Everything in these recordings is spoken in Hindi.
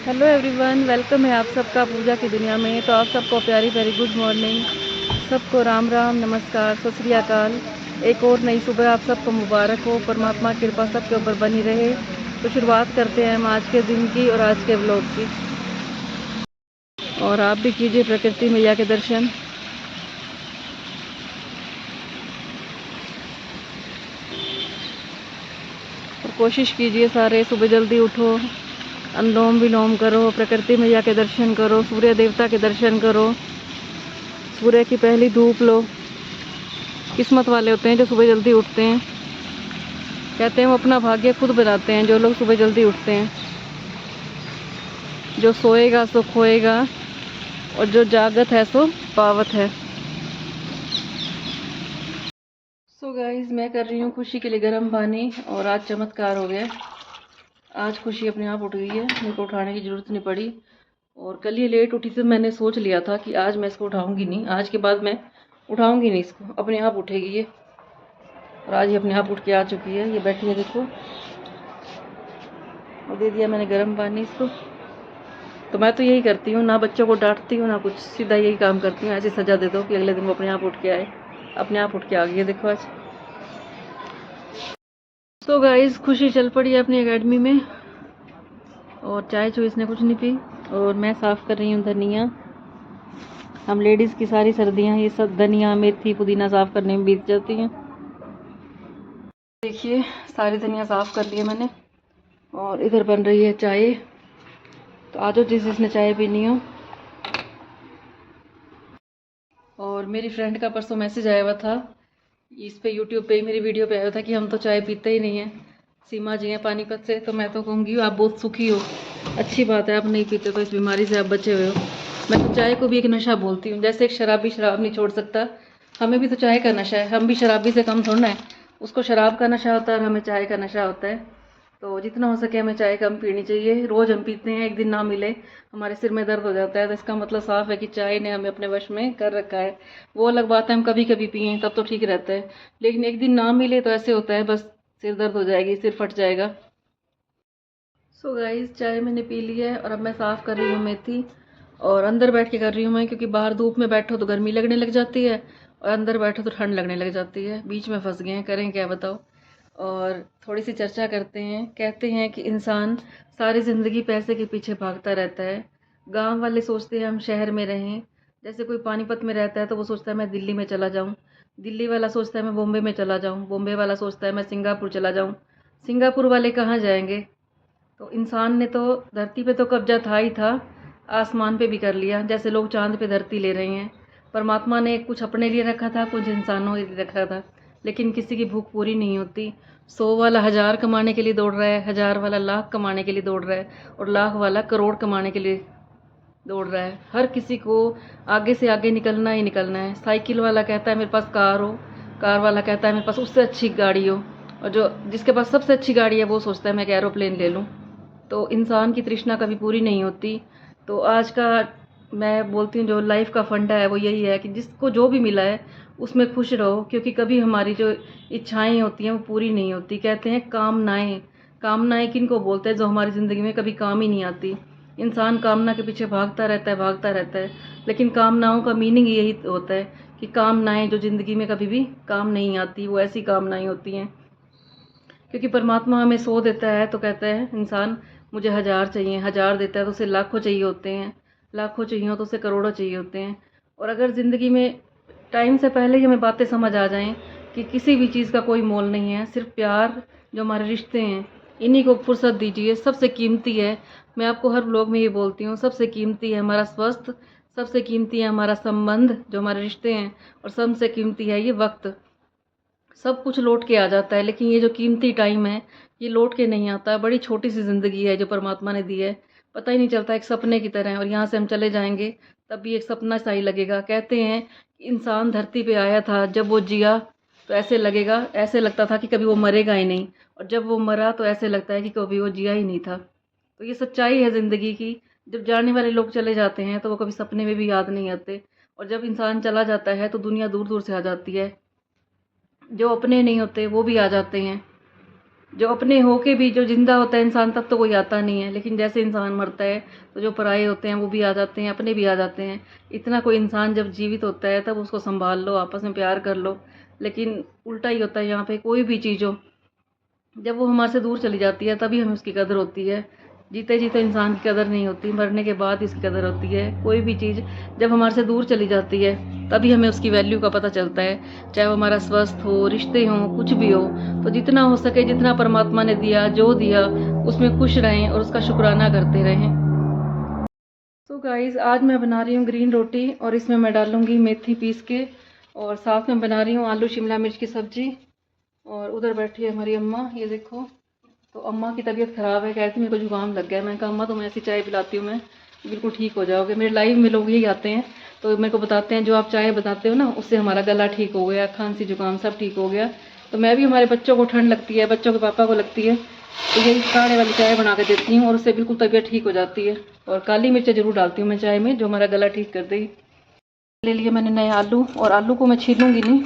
हेलो एवरीवन, वेलकम है आप सबका पूजा की दुनिया में। तो आप सबको प्यारी प्यारी गुड मॉर्निंग, सबको राम राम, नमस्कार, सत श्री अकाल। एक और नई सुबह आप सबको मुबारक हो। परमात्मा की कृपा सबके ऊपर बनी रहे। तो शुरुआत करते हैं हम आज के दिन की और आज के व्लॉग की। और आप भी कीजिए प्रकृति मैया के दर्शन। और कोशिश कीजिए सारे सुबह जल्दी उठो, अनुलोम विलोम करो, प्रकृति मैया के दर्शन करो, सूर्य देवता के दर्शन करो, सूर्य की पहली धूप लो। किस्मत वाले होते हैं जो सुबह जल्दी उठते हैं। कहते हैं वो अपना भाग्य खुद बनाते हैं जो लोग सुबह जल्दी उठते हैं। जो सोएगा सो खोएगा और जो जागत है सो पावत है। सो गाइस, मैं कर रही हूँ खुशी के लिए गर्म पानी और आज चमत्कार हो गया। आज खुशी अपने आप उठ गई है, मेरे को उठाने की ज़रूरत नहीं पड़ी। और कल ये लेट उठी तो मैंने सोच लिया था कि आज मैं इसको उठाऊंगी नहीं, आज के बाद मैं उठाऊंगी नहीं इसको, अपने आप उठेगी ये। और आज ये अपने आप उठ के आ चुकी है, ये बैठी है देखो। और दे दिया मैंने गर्म पानी इसको। तो मैं तो यही करती हूँ, ना बच्चों को डांटती हूँ ना कुछ, सीधा यही काम करती हूँ। ऐसे सजा दे दो कि अगले दिन वो अपने आप उठ के आए। अपने आप उठ के आ गई है देखो आज। तो गाइस, खुशी चल पड़ी है अपनी एकेडमी में और चाय चो इसने कुछ नहीं पी। और मैं साफ़ कर रही हूँ धनिया। हम लेडीज़ की सारी सर्दियाँ ये सब धनिया मेथी पुदीना साफ़ करने में बीत जाती हैं। देखिए, सारी धनिया साफ़ कर ली है मैंने। और इधर बन रही है चाय। तो आ जाओ जिसने चाय पीनी हो। और मेरी फ्रेंड का परसों मैसेज आया हुआ था, इस पे यूट्यूब पे ही मेरी वीडियो पे आया था कि हम तो चाय पीते ही नहीं हैं, सीमा जी हैं पानीपत से। तो मैं तो कहूँगी आप बहुत सुखी हो, अच्छी बात है, आप नहीं पीते तो इस बीमारी से आप बचे हुए हो। मैं तो चाय को भी एक नशा बोलती हूँ, जैसे एक शराबी शराब नहीं छोड़ सकता, हमें भी तो चाय का नशा है। हम भी शराबी से कम थोड़ा है। उसको शराब का नशा होता है और हमें चाय का नशा होता है। तो जितना हो सके हमें चाय कम पीनी चाहिए। रोज़ हम पीते हैं, एक दिन ना मिले हमारे सिर में दर्द हो जाता है। तो इसका मतलब साफ है कि चाय ने हमें अपने वश में कर रखा है। वो अलग बात है हम कभी कभी पिए तब तो ठीक रहता है, लेकिन एक दिन ना मिले तो ऐसे होता है बस सिर दर्द हो जाएगी, सिर फट जाएगा। सो गाइस, चाय मैंने पी ली है और अब मैं साफ़ कर रही हूँ मेथी। और अंदर बैठ के कर रही हूँ मैं, क्योंकि बाहर धूप में बैठो तो गर्मी लगने लग जाती है और अंदर बैठो तो ठंड लगने लग जाती है। बीच में फंस गए हैं, करें क्या बताओ। और थोड़ी सी चर्चा करते हैं। कहते हैं कि इंसान सारी ज़िंदगी पैसे के पीछे भागता रहता है। गांव वाले सोचते हैं हम शहर में रहें। जैसे कोई पानीपत में रहता है तो वो सोचता है मैं दिल्ली में चला जाऊँ। दिल्ली वाला सोचता है मैं बॉम्बे में चला जाऊँ। बॉम्बे वाला सोचता है मैं सिंगापुर चला जाऊँ। सिंगापुर वाले कहाँ जाएंगे। तो इंसान ने तो धरती पे तो कब्जा था ही था, आसमान पे भी कर लिया। जैसे लोग चांद पे धरती ले रहे हैं। परमात्मा ने कुछ अपने लिए रखा था, कुछ इंसानों के लिए रखा था, लेकिन किसी की भूख पूरी नहीं होती। 100 वाला 1000 कमाने के लिए दौड़ रहा है, 1000 वाला लाख कमाने के लिए दौड़ रहा है और लाख वाला करोड़ कमाने के लिए दौड़ रहा है। हर किसी को आगे से आगे निकलना ही निकलना है। साइकिल वाला कहता है मेरे पास कार हो, कार वाला कहता है मेरे पास उससे अच्छी गाड़ी हो, और जो जिसके पास सबसे अच्छी गाड़ी है वो सोचता है मैं एक एरोप्लेन ले लूँ। तो इंसान की तृष्णा कभी पूरी नहीं होती। तो आज का मैं बोलती हूँ जो लाइफ का फंडा है वो यही है कि जिसको जो भी मिला है उसमें खुश रहो, क्योंकि कभी हमारी जो इच्छाएं होती हैं वो पूरी नहीं होती। कहते हैं कामनाएं, कामनाएं किन को बोलते हैं, जो हमारी ज़िंदगी में कभी काम ही नहीं आती। इंसान कामना के पीछे भागता रहता है, भागता रहता है, लेकिन कामनाओं का मीनिंग यही होता है कि कामनाएं जो ज़िंदगी में कभी भी काम नहीं आती, वो ऐसी कामनाएं होती हैं। क्योंकि परमात्मा हमें 100 देता है तो कहता है इंसान मुझे 1000 चाहिए, 1000 देता है तो उसे लाखों चाहिए होते हैं, लाखों चाहिए हो तो उसे करोड़ों चाहिए होते हैं। और अगर ज़िंदगी में टाइम से पहले ही हमें बातें समझ आ जाएं कि किसी भी चीज़ का कोई मोल नहीं है, सिर्फ प्यार, जो हमारे रिश्ते हैं, इन्हीं को फुर्सत दीजिए। सबसे कीमती है, मैं आपको हर व्लॉग में ये बोलती हूँ, सबसे कीमती है हमारा स्वास्थ्य, सबसे कीमती है हमारा संबंध जो हमारे रिश्ते हैं, और सबसे कीमती है ये वक्त। सब कुछ लौट के आ जाता है, लेकिन ये जो कीमती टाइम है ये लौट के नहीं आता। बड़ी छोटी सी ज़िंदगी है जो परमात्मा ने दी है, पता ही नहीं चलता, एक सपने की तरह है। और यहाँ से हम चले जाएंगे तब भी एक सपना सा ही लगेगा। कहते हैं कि इंसान धरती पे आया था, जब वो जिया तो ऐसे लगेगा, ऐसे लगता था कि कभी वो मरेगा ही नहीं, और जब वो मरा तो ऐसे लगता है कि कभी वो जिया ही नहीं था। तो ये सच्चाई है ज़िंदगी की। जब जाने वाले लोग चले जाते हैं तो वो कभी सपने में भी याद नहीं आते, और जब इंसान चला जाता है तो दुनिया दूर दूर से आ जाती है। जो अपने नहीं होते वो भी आ जाते हैं। जो अपने होके भी जो जिंदा होता है इंसान तब तो कोई आता नहीं है, लेकिन जैसे इंसान मरता है तो जो पराये होते हैं वो भी आ जाते हैं, अपने भी आ जाते हैं। इतना कोई इंसान जब जीवित होता है तब उसको संभाल लो, आपस में प्यार कर लो, लेकिन उल्टा ही होता है यहाँ पे। कोई भी चीज़ हो, जब वो हमारे से दूर चली जाती है तभी हमें उसकी कदर होती है। जीते जीते इंसान की कदर नहीं होती, मरने के बाद इसकी कदर होती है। कोई भी चीज़ जब हमारे से दूर चली जाती है तभी हमें उसकी वैल्यू का पता चलता है, चाहे वो हमारा स्वस्थ हो, रिश्ते हों, कुछ भी हो। तो जितना हो सके, जितना परमात्मा ने दिया, जो दिया उसमें खुश रहें और उसका शुक्राना करते रहें। तो गाइज़ आज मैं बना रही हूँ ग्रीन रोटी, और इसमें मैं डालूँगी मेथी पीस के, और साथ में बना रही हूँ आलू शिमला मिर्च की सब्ज़ी। और उधर बैठी है हमारी अम्मा, ये देखो। तो अम्मा की तबीयत ख़राब है, कहती मेरे को जुकाम लग गया है। मैंने कहा अम्मा तुम्हें ऐसी चाय पिलाती हूँ मैं, बिल्कुल ठीक हो जाओगे। मेरे लाइव में लोग यही आते हैं तो मेरे को बताते हैं जो आप चाय बताते हो ना उससे हमारा गला ठीक हो गया, खांसी जुकाम सब ठीक हो गया। तो मैं भी, हमारे बच्चों को ठंड लगती है, बच्चों के पापा को लगती है, तो यही काढ़े वाली चाय बना के देती हूँ और उससे बिल्कुल तबीयत ठीक हो जाती है। और काली मिर्च ज़रूर डालती हूँ मैं चाय में, जो हमारा गला ठीक कर देगी। ले लिए मैंने नए आलू, और आलू को मैं छीलूँगी नहीं।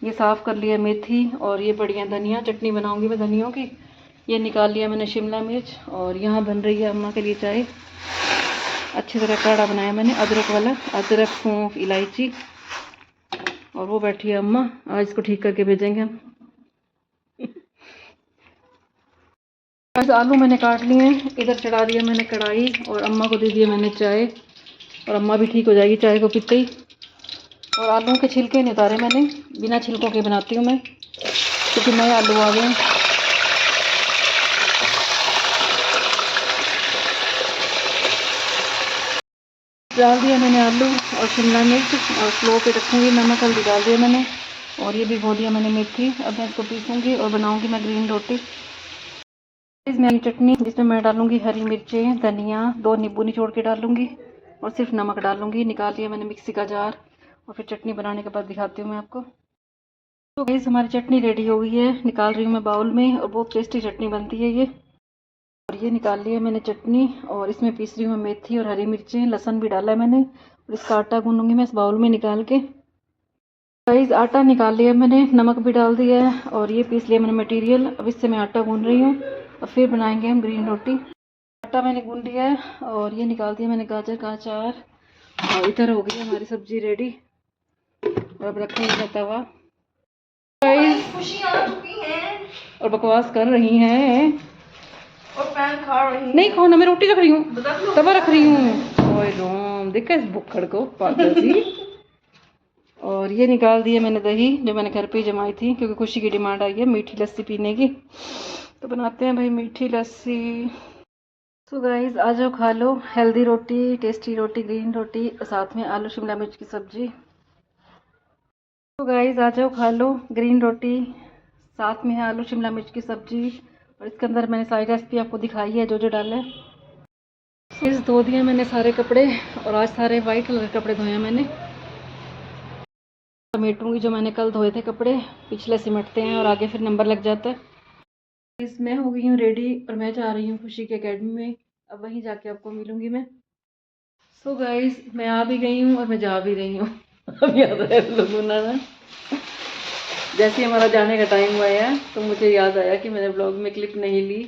ये साफ़ कर लिया मेथी, और ये बढ़िया धनिया, चटनी बनाऊंगी मैं धनियों की। ये निकाल लिया मैंने शिमला मिर्च, और यहाँ बन रही है अम्मा के लिए चाय। अच्छी तरह काढ़ा बनाया मैंने, अदरक वाला, अदरक, सौंफ, इलायची। और वो बैठी है अम्मा, आज इसको ठीक करके भेजेंगे हम। बस आलू मैंने काट लिए हैं, इधर चढ़ा दिया मैंने कढ़ाई, और अम्मा को दे दिया मैंने चाय, और अम्मा भी ठीक हो जाएगी चाय को पीते ही। और आलू के छिलके नहीं उतारे मैंने, बिना छिलकों के बनाती हूँ मैं, क्योंकि नए आलू आ गए हैं। डाल दिया मैंने आलू और शिमला मिर्च, और स्लो पे रखूँगी, नमक हल्दी डाल दिया मैंने, और ये भिगो दिया मैंने मेथी। अब मैं इसको पीसूँगी और बनाऊँगी मैं ग्रीन रोटी। इसमें चटनी, जिसमें मैं डालूँगी हरी मिर्चें, धनिया, 2 नींबू निचोड़ के डालूँगी, और सिर्फ नमक डालूँगी। निकाल लिया मैंने मिक्सी का जार, और फिर चटनी बनाने के बाद दिखाती हूँ मैं आपको। तो गाइस हमारी चटनी रेडी हो गई है, निकाल रही हूँ मैं बाउल में, और बहुत टेस्टी चटनी बनती है ये। और ये निकाल लिया मैंने चटनी, और इसमें पीस रही हूँ मैं मेथी और हरी मिर्चें, लहसुन भी डाला है मैंने, और इसका आटा गूंदूंगी मैं इस बाउल में निकाल के। गाइस आटा निकाल लिया मैंने, नमक भी डाल दिया है, और ये पीस लिया मैंने मटेरियल। अब इससे मैं आटा गूंद रही हूँ, और फिर बनाएंगे हम ग्रीन रोटी। आटा मैंने गूंद लिया है, और ये निकाल दिया मैंने गाजर का अचार, और इधर हो गई हमारी सब्जी रेडी। और अब रखेंगे मैं तवा। गाइस खुशी आ चुकी है, और बकवास कर रही हैं, और पैन खा रही नहीं खाओ ना, मैं रोटी रख रही हूँ, तवा रख रही हूँ। ओए रोम, देखा इस बुक्खड़ को, पागल सी। और ये निकाल दिया मैंने दही, जो मैंने घर पे ही जमाई थी, क्योंकि खुशी की डिमांड आई है मीठी लस्सी पीने की, तो बनाते हैं भाई मीठी लस्सी। तो गाइस आ जाओ खा लो हेल्दी रोटी, टेस्टी रोटी, ग्रीन रोटी, साथ में आलू शिमला मिर्च की सब्जी। तो गाइस आ जाओ खा लो ग्रीन रोटी, साथ में है आलू शिमला मिर्च की सब्जी, और इसके अंदर मैंने सारी रेसिपी आपको दिखाई है, जो जो डाला है। इस धो दिए मैंने सारे कपड़े, और आज सारे वाइट कलर के कपड़े धोए हैं मैंने। समेटूंगी जो मैंने कल धोए थे कपड़े, पिछले सिमटते हैं और आगे फिर नंबर लग जाता है। मैं हो गई हूँ रेडी, और मैं जा रही हूँ खुशी की एकेडमी में, अब वहीं जाके आपको मिलूंगी मैं। सो गाइस मैं आ भी गई हूँ और मैं जा भी रही हूँ। अब याद आया लोगों ना, जैसे हमारा जाने का टाइम हुआ है तो मुझे याद आया कि मैंने ब्लॉग में क्लिप नहीं ली।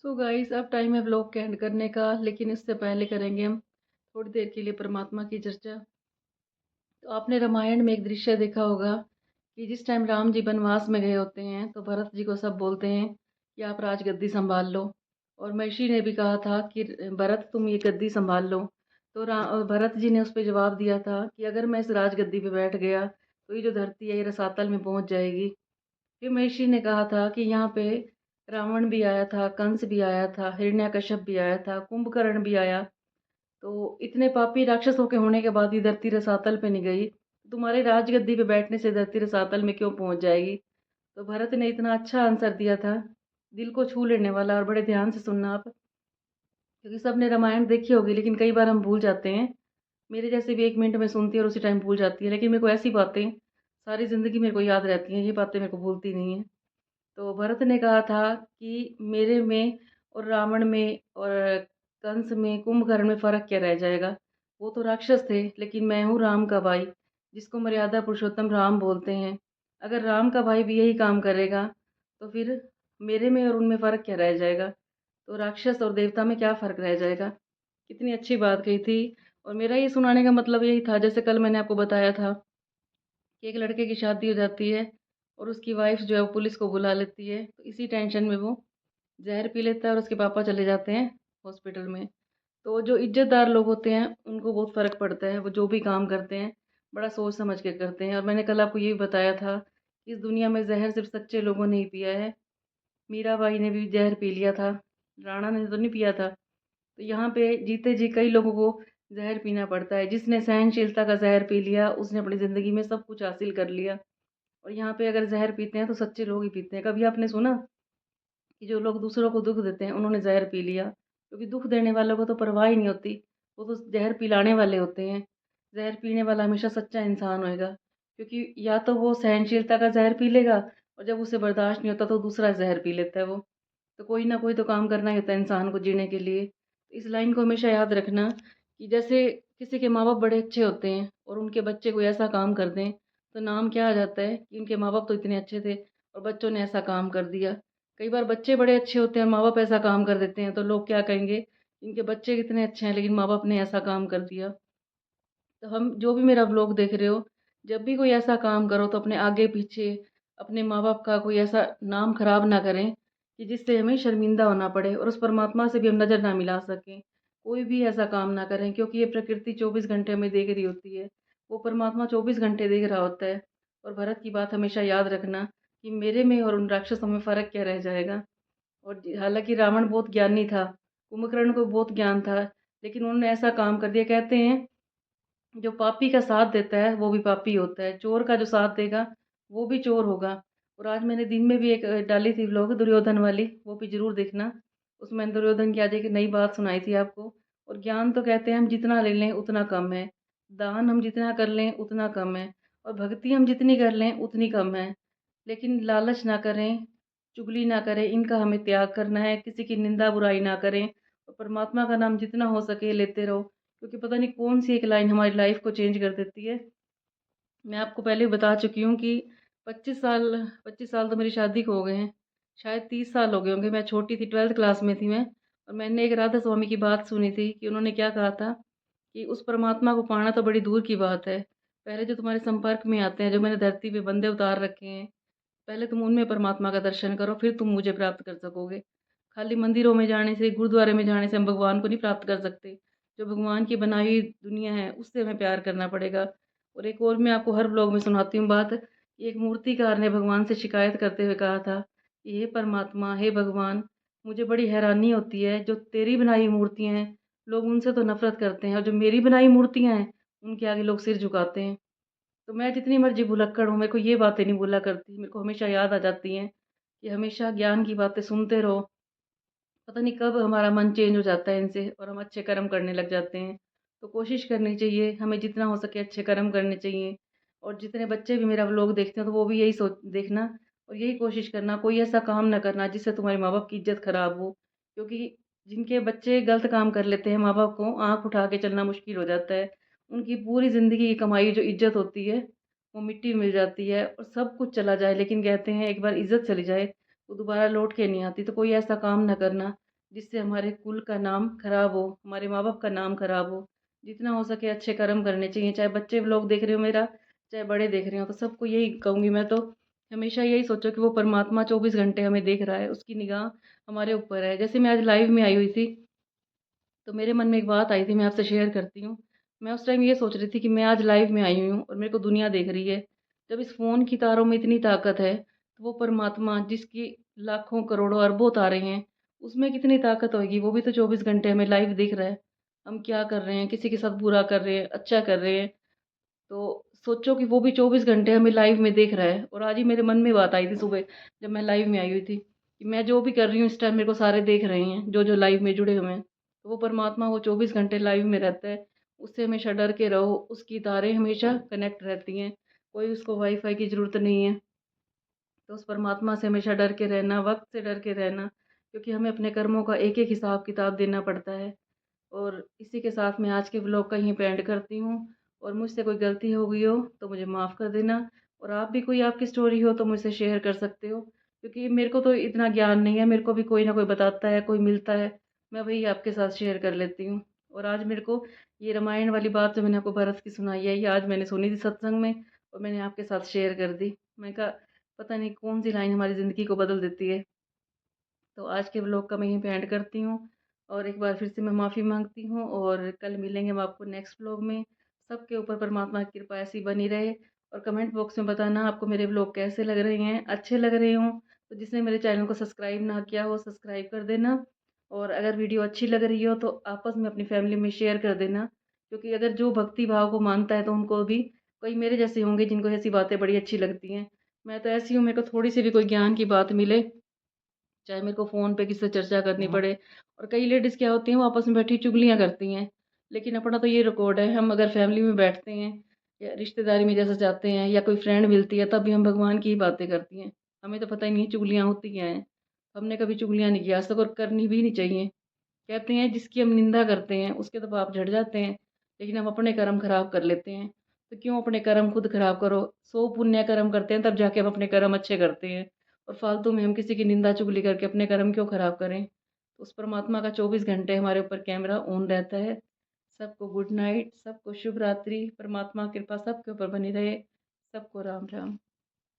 सो गाइस अब टाइम है ब्लॉग के एंड करने का, लेकिन इससे पहले करेंगे हम थोड़ी देर के लिए परमात्मा की चर्चा। तो आपने रामायण में एक दृश्य देखा होगा कि जिस टाइम राम जी वनवास में गए होते हैं तो भरत जी को सब बोलते हैं कि आप राजगद्दी संभाल लो, और महिषी ने भी कहा था कि भरत तुम ये गद्दी संभाल लो। तो भरत जी ने उस पर जवाब दिया था कि अगर मैं इस राजगद्दी पे बैठ गया तो ये जो धरती है ये रसातल में पहुंच जाएगी। फिर महिषी ने कहा था कि यहाँ पे रावण भी आया था, कंस भी आया था, हिरण्यकश्यप भी आया था, कुंभकर्ण भी आया, तो इतने पापी राक्षसों के होने के बाद ये धरती रसातल पे नहीं गई, तुम्हारे राजगद्दी पे बैठने से धरती रसातल में क्यों पहुंच जाएगी। तो भरत ने इतना अच्छा आंसर दिया था, दिल को छू लेने वाला, और बड़े ध्यान से सुनना आप, क्योंकि सबने रामायण देखी होगी लेकिन कई बार हम भूल जाते हैं। मेरे जैसे भी 1 मिनट में सुनती है और उसी टाइम भूल जाती है, लेकिन मेरे को ऐसी बातें सारी ज़िंदगी मेरे को याद रहती हैं, ये बातें मेरे को भूलती नहीं हैं। तो भरत ने कहा था कि मेरे में और रावण में और कंस में, कुंभकर्ण में फ़र्क क्या रह जाएगा। वो तो राक्षस थे, लेकिन मैं हूँ राम का भाई, जिसको मर्यादा पुरुषोत्तम राम बोलते हैं। अगर राम का भाई भी यही काम करेगा तो फिर मेरे में और उनमें फ़र्क क्या रह जाएगा? तो राक्षस और देवता में क्या फ़र्क रह जाएगा? कितनी अच्छी बात कही थी। और मेरा ये सुनाने का मतलब यही था, जैसे कल मैंने आपको बताया था कि एक लड़के की शादी हो जाती है और उसकी वाइफ़ जो है वो पुलिस को बुला लेती है, तो इसी टेंशन में वो ज़हर पी लेता है और उसके पापा चले जाते हैं हॉस्पिटल में। तो जो इज़्ज़तदार लोग होते हैं उनको बहुत फ़र्क पड़ता है, वो जो भी काम करते हैं बड़ा सोच समझ के करते हैं। और मैंने कल आपको ये भी बताया था कि इस दुनिया में ज़हर सिर्फ़ सच्चे लोगों ने ही पिया है। मीराबाई ने भी ज़हर पी लिया था, राणा ने तो नहीं पिया था। तो यहाँ पे जीते जी कई लोगों को ज़हर पीना पड़ता है। जिसने सहनशीलता का ज़हर पी लिया उसने अपनी ज़िंदगी में सब कुछ हासिल कर लिया। और यहाँ पे अगर ज़हर पीते हैं तो सच्चे लोग ही पीते हैं। कभी आपने सुना कि जो लोग दूसरों को दुःख देते हैं उन्होंने ज़हर पी लिया? क्योंकि दुःख देने वालों को तो परवाह ही नहीं होती, वो तो ज़हर पिलाने वाले होते हैं। ज़हर पीने वाला हमेशा सच्चा इंसान होएगा, क्योंकि या तो वो सहनशीलता का ज़हर पी लेगा और जब उसे बर्दाश्त नहीं होता तो दूसरा ज़हर पी लेता है वो। तो कोई ना कोई तो काम करना ही होता है इंसान को जीने के लिए। तो इस लाइन को हमेशा याद रखना कि जैसे किसी के माँ-बाप बड़े अच्छे होते हैं और उनके बच्चे कोई ऐसा काम कर दें, तो नाम क्या आ जाता है कि उनके माँ-बाप तो इतने अच्छे थे और बच्चों ने ऐसा काम कर दिया। कई बार बच्चे बड़े अच्छे होते हैं और माँ-बाप ऐसा काम कर देते हैं, तो लोग क्या कहेंगे, इनके बच्चे कितने अच्छे हैं लेकिन माँ-बाप ने ऐसा काम कर दिया। तो हम जो भी मेरा व्लॉग देख रहे हो, जब भी कोई ऐसा काम करो तो अपने आगे-पीछे अपने माँ-बाप का कोई ऐसा नाम खराब ना करें कि जिससे हमें शर्मिंदा होना पड़े और उस परमात्मा से भी हम नज़र ना मिला सकें। कोई भी ऐसा काम ना करें, क्योंकि ये प्रकृति 24 घंटे हमें देख रही होती है। वो परमात्मा 24 घंटे देख रहा होता है। और भरत की बात हमेशा याद रखना कि मेरे में और उन राक्षसों में फ़र्क क्या रह जाएगा। और हालाँकि रावण बहुत ज्ञानी था, कुंभकर्ण को बहुत ज्ञान था, लेकिन उन्होंने ऐसा काम कर दिया। कहते हैं जो पापी का साथ देता है वो भी पापी होता है, चोर का जो साथ देगा वो भी चोर होगा। और आज मैंने दिन में भी एक डाली थी व्लॉग दुर्योधन वाली, वो भी ज़रूर देखना। उसमें दुर्योधन की आज एक नई बात सुनाई थी आपको। और ज्ञान तो कहते हैं हम जितना ले लें उतना कम है, दान हम जितना कर लें उतना कम है, और भक्ति हम जितनी कर लें उतनी कम है। लेकिन लालच ना करें, चुगली ना करें, इनका हमें त्याग करना है, किसी की निंदा बुराई ना करें और परमात्मा का नाम जितना हो सके लेते रहो, क्योंकि पता नहीं कौन-सी एक लाइन हमारी लाइफ़ को चेंज कर देती है। मैं आपको पहले भी बता चुकी हूँ कि 25 साल तो मेरी शादी को हो गए हैं। शायद 30 साल हो गए होंगे, मैं छोटी थी, 12th क्लास में थी मैं। और मैंने एक राधा स्वामी की बात सुनी थी कि उन्होंने क्या कहा था कि उस परमात्मा को पाना तो बड़ी दूर की बात है। पहले जो तुम्हारे संपर्क में आते हैं, जो मैंने धरती पे बंदे उतार रखे हैं, पहले तुम उनमें परमात्मा का दर्शन करो, फिर तुम मुझे प्राप्त कर सकोगे। खाली मंदिरों में जाने से, गुरुद्वारे में जाने से हम भगवान को नहीं प्राप्त कर सकते। जो भगवान की बनाई हुई दुनिया है, उससे हमें प्यार करना पड़ेगा। और एक और मैं आपको हर व्लॉग में सुनाती हूँ बात, कि एक मूर्तिकार ने भगवान से शिकायत करते हुए कहा था कि हे परमात्मा, हे भगवान, मुझे बड़ी हैरानी होती है, जो तेरी बनाई मूर्तियाँ हैं, लोग उनसे तो नफ़रत करते हैं और जो मेरी बनाई मूर्तियाँ हैं, उनके आगे लोग सिर झुकाते हैं। तो मैं जितनी मर्ज़ी भुलक्कड़ हूँ, मेरे को ये बातें नहीं बोला करती, मेरे को हमेशा याद आ जाती हैं कि हमेशा ज्ञान की बातें सुनते रहो। पता नहीं कब हमारा मन चेंज हो जाता है इनसे और हम अच्छे कर्म करने लग जाते हैं। तो कोशिश करनी चाहिए, हमें जितना हो सके अच्छे कर्म करने चाहिए। और जितने बच्चे भी मेरा व्लॉग देखते हैं तो वो भी यही सोच देखना और यही कोशिश करना, कोई ऐसा काम ना करना जिससे तुम्हारे माँ-बाप की इज़्ज़त ख़राब हो। क्योंकि जिनके बच्चे गलत काम कर लेते हैं, माँ-बाप को आँख उठा के चलना मुश्किल हो जाता है। उनकी पूरी ज़िंदगी की कमाई जो इज़्ज़त होती है, वो मिट्टी में मिल जाती है और सब कुछ चला जाए, लेकिन कहते हैं एक बार इज़्ज़त चली जाए, वो दोबारा लौट के नहीं आती। तो कोई ऐसा काम ना करना जिससे हमारे कुल का नाम खराब हो, हमारे माँ-बाप का नाम खराब हो। जितना हो सके अच्छे कर्म करने चाहिए, चाहे बच्चे व्लॉग देख रहे हो मेरा, चाहे बड़े देख रहे हो, तो सबको यही कहूँगी मैं तो, हमेशा यही सोचो कि वो परमात्मा 24 घंटे हमें देख रहा है, उसकी निगाह हमारे ऊपर है। जैसे मैं आज लाइव में आई हुई थी, तो मेरे मन में एक बात आई थी, मैं आपसे शेयर करती हूँ। मैं उस टाइम ये सोच रही थी कि मैं आज लाइव में आई हुई हूँ और मेरे को दुनिया देख रही है। जब इस फ़ोन की तारों में इतनी ताकत है, तो वो परमात्मा जिसकी लाखों, करोड़ों, अरबों तारे हैं, उसमें कितनी ताकत होएगी? वो भी तो 24 घंटे हमें लाइव दिख रहा है। हम क्या कर रहे हैं, किसी के साथ बुरा कर रहे हैं, अच्छा कर रहे हैं, तो सोचो कि वो भी 24 घंटे हमें लाइव में देख रहा है। और आज ही मेरे मन में बात आई थी सुबह, जब मैं लाइव में आई हुई थी, कि मैं जो भी कर रही हूँ इस टाइम मेरे को सारे देख रहे हैं, जो लाइव में जुड़े हुए हैं। तो वो परमात्मा वो 24 घंटे लाइव में रहता है, उससे हमेशा डर के रहो, उसकी तारें हमेशा कनेक्ट रहती हैं, कोई उसको वाईफ़ाई की ज़रूरत नहीं है। तो उस परमात्मा से हमेशा डर के रहना, वक़्त से डर के रहना, क्योंकि हमें अपने कर्मों का एक-एक हिसाब-किताब देना पड़ता है। और इसी के साथ मैं आज के व्लॉग का यहीं पे एंड करती हूँ। और मुझसे कोई गलती हो गई हो तो मुझे माफ़ कर देना। और आप भी कोई आपकी स्टोरी हो तो मुझसे शेयर कर सकते हो, क्योंकि मेरे को तो इतना ज्ञान नहीं है, मेरे को भी कोई ना कोई बताता है, कोई मिलता है, मैं वही आपके साथ शेयर कर लेती हूँ। और आज मेरे को ये रामायण वाली बात जो मैंने आपको भरत की सुनाई है, ये आज मैंने सुनी थी सत्संग में और मैंने आपके साथ शेयर कर दी। मैं कहा पता नहीं कौन सी लाइन हमारी ज़िंदगी को बदल देती है। तो आज के व्लॉग का मैं यहीं पे एंड करती हूँ और एक बार फिर से मैं माफ़ी मांगती हूँ और कल मिलेंगे हम आपको नेक्स्ट व्लॉग में। सबके ऊपर परमात्मा की कृपा ऐसी बनी रहे और कमेंट बॉक्स में बताना आपको मेरे व्लॉग कैसे लग रहे हैं, अच्छे लग रहे हों तो जिसने मेरे चैनल को सब्सक्राइब ना किया हो सब्सक्राइब कर देना। और अगर वीडियो अच्छी लग रही हो तो आपस में अपनी फैमिली में शेयर कर देना, क्योंकि अगर जो भक्ति भाव को मानता है तो उनको भी कोई मेरे जैसे होंगे जिनको ऐसी बातें बड़ी अच्छी लगती हैं। मैं तो ऐसी हूँ, मेरे को थोड़ी सी भी कोई ज्ञान की बात मिले, चाहे मेरे को फ़ोन पे किसी से चर्चा करनी पड़े। और कई लेडीज़ क्या होती हैं वो आपस में बैठी चुगलियाँ करती हैं, लेकिन अपना तो ये रिकॉर्ड है, हम अगर फैमिली में बैठते हैं या रिश्तेदारी में जैसे जाते हैं या कोई फ्रेंड मिलती है तब भी हम भगवान की ही बातें करती हैं। हमें तो पता ही नहीं चुगलियाँ होती क्या हैं। हमने कभी चुगलियाँ नहीं की आज तक और करनी भी नहीं चाहिए। कहते हैं जिसकी हम निंदा करते हैं उसके तो पाप झड़ जाते हैं, लेकिन हम अपने कर्म खराब कर लेते हैं। तो क्यों अपने कर्म खुद खराब करो, 100 पुण्य कर्म करते हैं तब जाके हम अपने कर्म अच्छे करते हैं। और फालतू में हम किसी की निंदा चुगली करके अपने कर्म क्यों खराब करें। तो उस परमात्मा का 24 घंटे हमारे ऊपर कैमरा ऑन रहता है। सबको गुड नाइट, सबको शुभ रात्रि, परमात्मा कृपा सबके ऊपर बनी रहे। सबको राम राम।